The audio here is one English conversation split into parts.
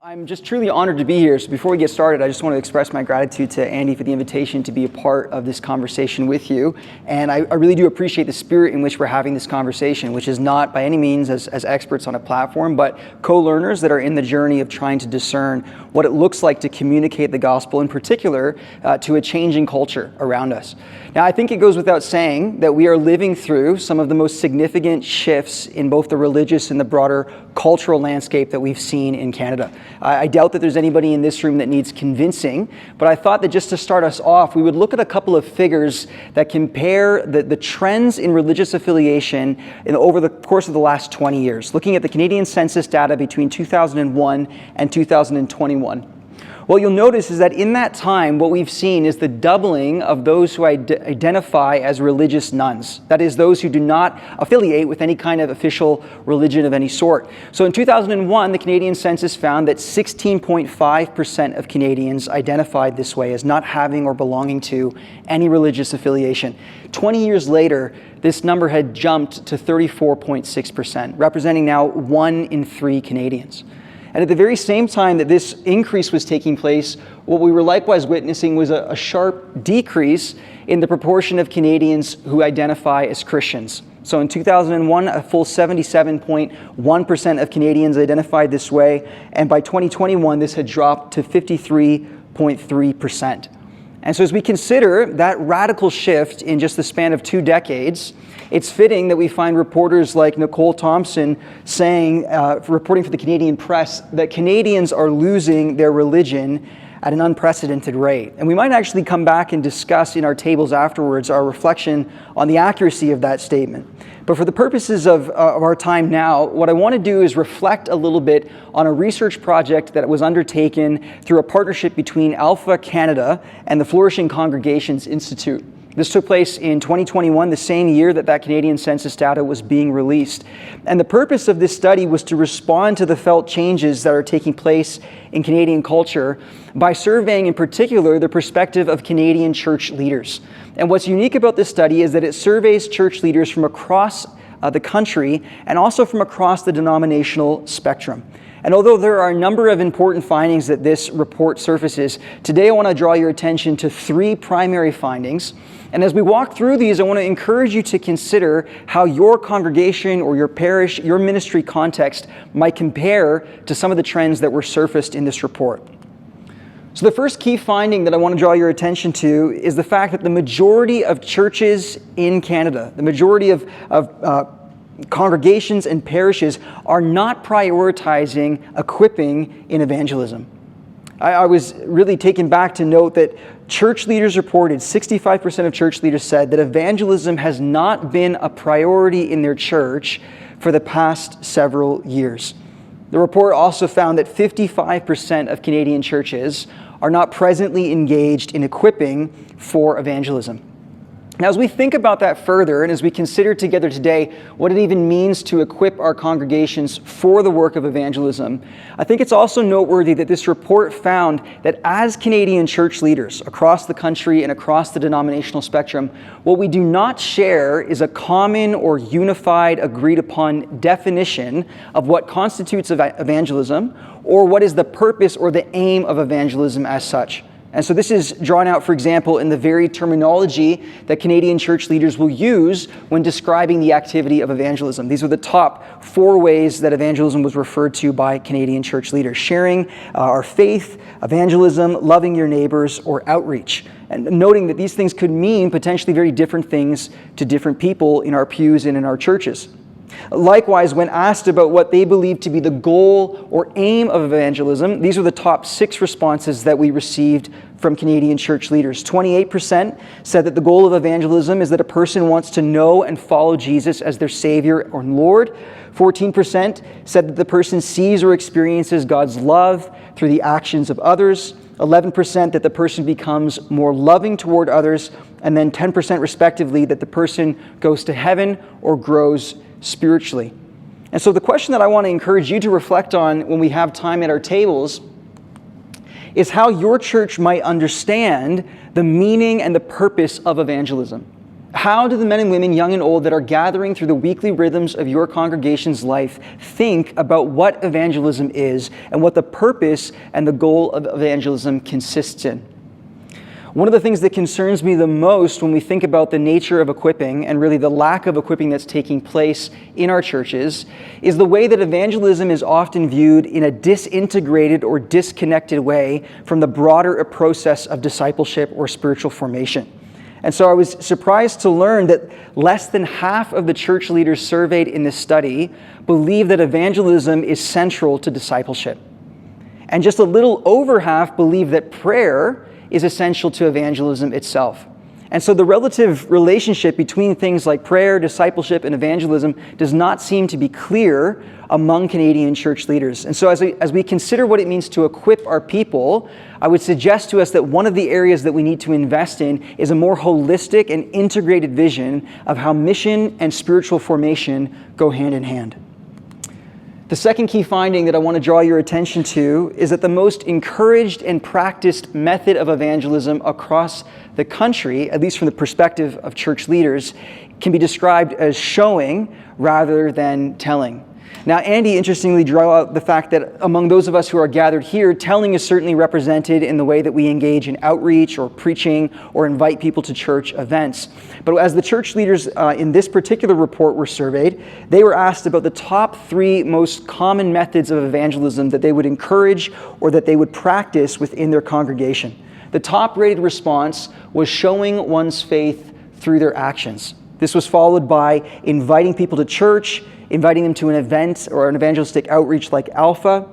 I'm just truly honored to be here. So before we get started, I just want to express my gratitude to Andy for the invitation to be a part of this conversation with you. And I really do appreciate the spirit in which we're having this conversation, which is not by any means as experts on a platform, but co-learners that are in the journey of trying to discern what it looks like to communicate the gospel, in particular, to a changing culture around us. Now, I think it goes without saying that we are living through some of the most significant shifts in both the religious and the broader cultural landscape that we've seen in Canada. I doubt that there's anybody in this room that needs convincing, but I thought that just to start us off, we would look at a couple of figures that compare the trends in religious affiliation over the course of the last 20 years, looking at the Canadian census data between 2001 and 2021. What you'll notice is that in that time, what we've seen is the doubling of those who identify as religious nuns. That is, those who do not affiliate with any kind of official religion of any sort. So in 2001, the Canadian census found that 16.5% of Canadians identified this way as not having or belonging to any religious affiliation. 20 years later, this number had jumped to 34.6%, representing now 1 in 3 Canadians. And at the very same time that this increase was taking place, what we were likewise witnessing was a sharp decrease in the proportion of Canadians who identify as Christians. So in 2001, a full 77.1% of Canadians identified this way, and by 2021, this had dropped to 53.3%. And so as we consider that radical shift in just the span of 2 decades, it's fitting that we find reporters like Nicole Thompson saying, reporting for the Canadian Press, that Canadians are losing their religion at an unprecedented rate. And we might actually come back and discuss in our tables afterwards our reflection on the accuracy of that statement. But for the purposes of our time now, what I want to do is reflect a little bit on a research project that was undertaken through a partnership between Alpha Canada and the Flourishing Congregations Institute. This took place in 2021, the same year that Canadian census data was being released. And the purpose of this study was to respond to the felt changes that are taking place in Canadian culture by surveying in particular the perspective of Canadian church leaders. And what's unique about this study is that it surveys church leaders from across the country and also from across the denominational spectrum. And although there are a number of important findings that this report surfaces, today I want to draw your attention to 3 primary findings. And as we walk through these, I want to encourage you to consider how your congregation or your parish, your ministry context might compare to some of the trends that were surfaced in this report. So the first key finding that I want to draw your attention to is the fact that the majority of churches in Canada, the majority of congregations and parishes are not prioritizing equipping in evangelism. I was really taken back to note that church leaders reported, 65% of church leaders said that evangelism has not been a priority in their church for the past several years. The report also found that 55% of Canadian churches are not presently engaged in equipping for evangelism. Now, as we think about that further, and as we consider together today what it even means to equip our congregations for the work of evangelism, I think it's also noteworthy that this report found that as Canadian church leaders across the country and across the denominational spectrum, what we do not share is a common or unified, agreed-upon definition of what constitutes evangelism or what is the purpose or the aim of evangelism as such. And so this is drawn out, for example, in the very terminology that Canadian church leaders will use when describing the activity of evangelism. These are the top 4 ways that evangelism was referred to by Canadian church leaders: sharing our faith, evangelism, loving your neighbors, or outreach. And noting that these things could mean potentially very different things to different people in our pews and in our churches. Likewise, when asked about what they believe to be the goal or aim of evangelism, these are the top 6 responses that we received from Canadian church leaders. 28% said that the goal of evangelism is that a person wants to know and follow Jesus as their Savior or Lord. 14% said that the person sees or experiences God's love through the actions of others. 11% that the person becomes more loving toward others. And then 10% respectively that the person goes to heaven or grows spiritually. And so the question that I want to encourage you to reflect on when we have time at our tables is how your church might understand the meaning and the purpose of evangelism. How do the men and women, young and old, that are gathering through the weekly rhythms of your congregation's life think about what evangelism is and what the purpose and the goal of evangelism consists in? One of the things that concerns me the most when we think about the nature of equipping and really the lack of equipping that's taking place in our churches is the way that evangelism is often viewed in a disintegrated or disconnected way from the broader process of discipleship or spiritual formation. And so I was surprised to learn that less than half of the church leaders surveyed in this study believe that evangelism is central to discipleship. And just a little over half believe that prayer is essential to evangelism itself. And so the relative relationship between things like prayer, discipleship, and evangelism does not seem to be clear among Canadian church leaders. And so as we consider what it means to equip our people, I would suggest to us that one of the areas that we need to invest in is a more holistic and integrated vision of how mission and spiritual formation go hand in hand. The second key finding that I want to draw your attention to is that the most encouraged and practiced method of evangelism across the country, at least from the perspective of church leaders, can be described as showing rather than telling. Now, Andy interestingly drew out the fact that among those of us who are gathered here, telling is certainly represented in the way that we engage in outreach or preaching or invite people to church events. But as the church leaders in this particular report were surveyed, they were asked about the top 3 most common methods of evangelism that they would encourage or that they would practice within their congregation. The top-rated response was showing one's faith through their actions. This was followed by inviting people to church, inviting them to an event or an evangelistic outreach like Alpha.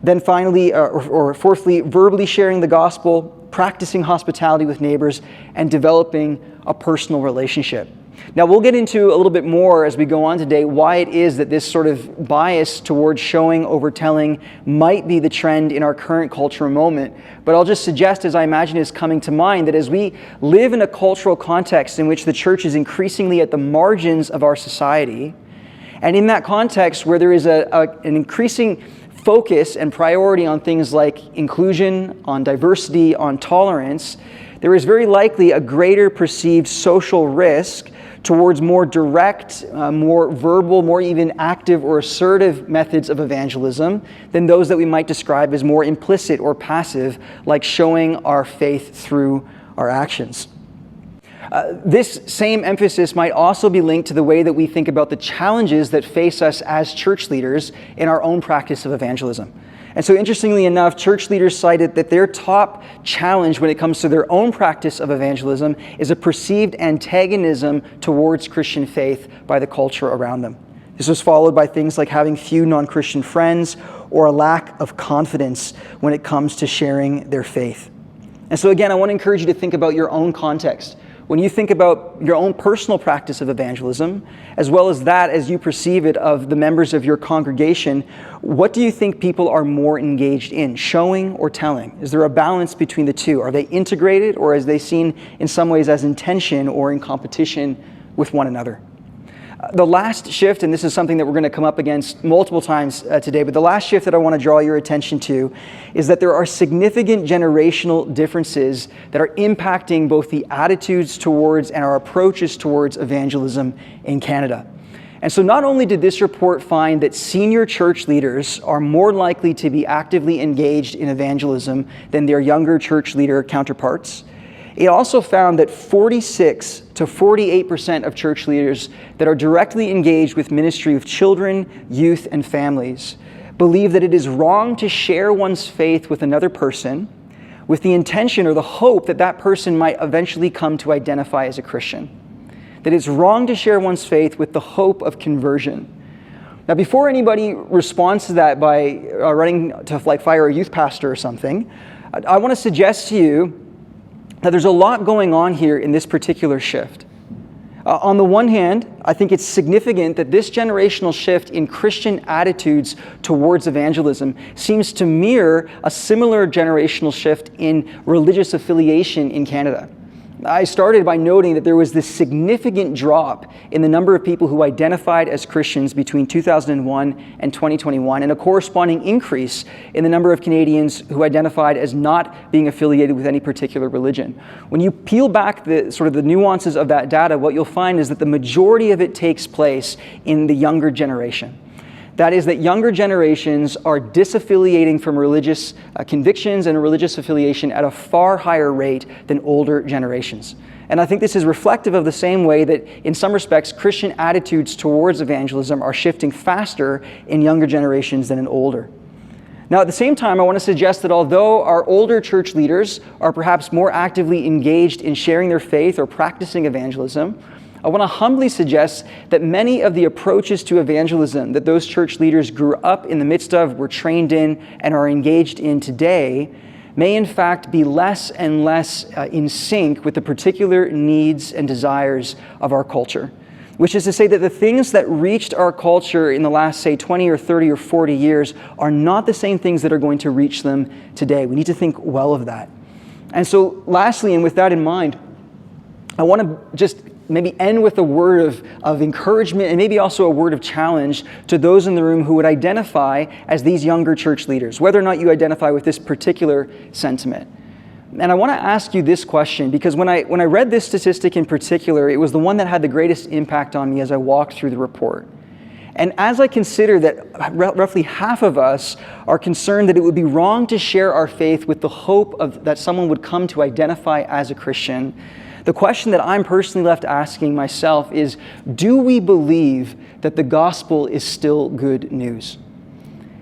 Then finally, or fourthly, verbally sharing the gospel, practicing hospitality with neighbors, and developing a personal relationship. Now, we'll get into a little bit more as we go on today why it is that this sort of bias towards showing over telling might be the trend in our current cultural moment. But I'll just suggest, as I imagine is coming to mind, that as we live in a cultural context in which the church is increasingly at the margins of our society, and in that context where there is an increasing focus and priority on things like inclusion, on diversity, on tolerance, there is very likely a greater perceived social risk towards more direct, more verbal, more even active or assertive methods of evangelism than those that we might describe as more implicit or passive, like showing our faith through our actions. This same emphasis might also be linked to the way that we think about the challenges that face us as church leaders in our own practice of evangelism. And so interestingly enough, church leaders cited that their top challenge when it comes to their own practice of evangelism is a perceived antagonism towards Christian faith by the culture around them. This was followed by things like having few non-Christian friends or a lack of confidence when it comes to sharing their faith. And so again, I want to encourage you to think about your own context. When you think about your own personal practice of evangelism, as well as that as you perceive it of the members of your congregation, what do you think people are more engaged in, showing or telling? Is there a balance between the two? Are they integrated, or are they seen in some ways as in tension or in competition with one another? The last shift, and this is something that we're going to come up against multiple times today, but the last shift that I want to draw your attention to is that there are significant generational differences that are impacting both the attitudes towards and our approaches towards evangelism in Canada. And so not only did this report find that senior church leaders are more likely to be actively engaged in evangelism than their younger church leader counterparts, it also found that 46 to 48% of church leaders that are directly engaged with ministry of children, youth, and families believe that it is wrong to share one's faith with another person with the intention or the hope that that person might eventually come to identify as a Christian. That it's wrong to share one's faith with the hope of conversion. Now, before anybody responds to that by running to fire a youth pastor or something, I want to suggest to you that there's a lot going on here in this particular shift. On the one hand, I think it's significant that this generational shift in Christian attitudes towards evangelism seems to mirror a similar generational shift in religious affiliation in Canada. I started by noting that there was this significant drop in the number of people who identified as Christians between 2001 and 2021, and a corresponding increase in the number of Canadians who identified as not being affiliated with any particular religion. When you peel back the nuances of that data, what you'll find is that the majority of it takes place in the younger generation. That is, that younger generations are disaffiliating from religious convictions and religious affiliation at a far higher rate than older generations. And I think this is reflective of the same way that, in some respects, Christian attitudes towards evangelism are shifting faster in younger generations than in older. Now, at the same time, I want to suggest that although our older church leaders are perhaps more actively engaged in sharing their faith or practicing evangelism, I want to humbly suggest that many of the approaches to evangelism that those church leaders grew up in the midst of, were trained in, and are engaged in today may in fact be less and less in sync with the particular needs and desires of our culture. Which is to say that the things that reached our culture in the last, say, 20 or 30 or 40 years are not the same things that are going to reach them today. We need to think well of that. And so lastly, and with that in mind, I want to just maybe end with a word of encouragement and maybe also a word of challenge to those in the room who would identify as these younger church leaders, whether or not you identify with this particular sentiment. And I want to ask you this question, because when I read this statistic in particular, it was the one that had the greatest impact on me as I walked through the report. And as I consider that roughly half of us are concerned that it would be wrong to share our faith with the hope that someone would come to identify as a Christian, the question that I'm personally left asking myself is, do we believe that the gospel is still good news?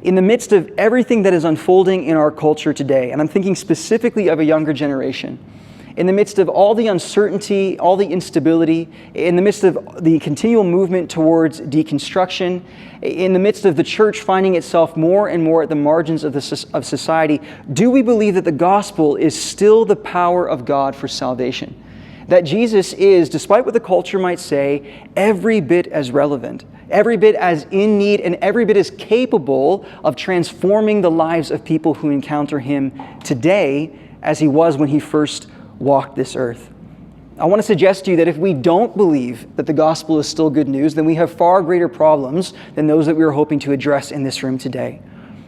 In the midst of everything that is unfolding in our culture today, and I'm thinking specifically of a younger generation, in the midst of all the uncertainty, all the instability, in the midst of the continual movement towards deconstruction, in the midst of the church finding itself more and more at the margins of society, do we believe that the gospel is still the power of God for salvation? That Jesus is, despite what the culture might say, every bit as relevant, every bit as in need, and every bit as capable of transforming the lives of people who encounter Him today as He was when He first walked this earth. I want to suggest to you that if we don't believe that the gospel is still good news, then we have far greater problems than those that we were hoping to address in this room today.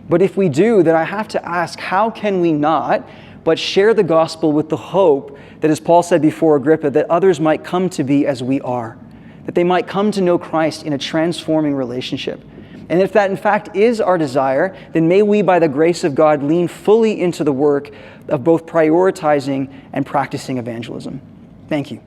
But if we do, then I have to ask, how can we not but share the gospel with the hope that, as Paul said before Agrippa, that others might come to be as we are, that they might come to know Christ in a transforming relationship. And if that in fact is our desire, then may we, by the grace of God, lean fully into the work of both prioritizing and practicing evangelism. Thank you.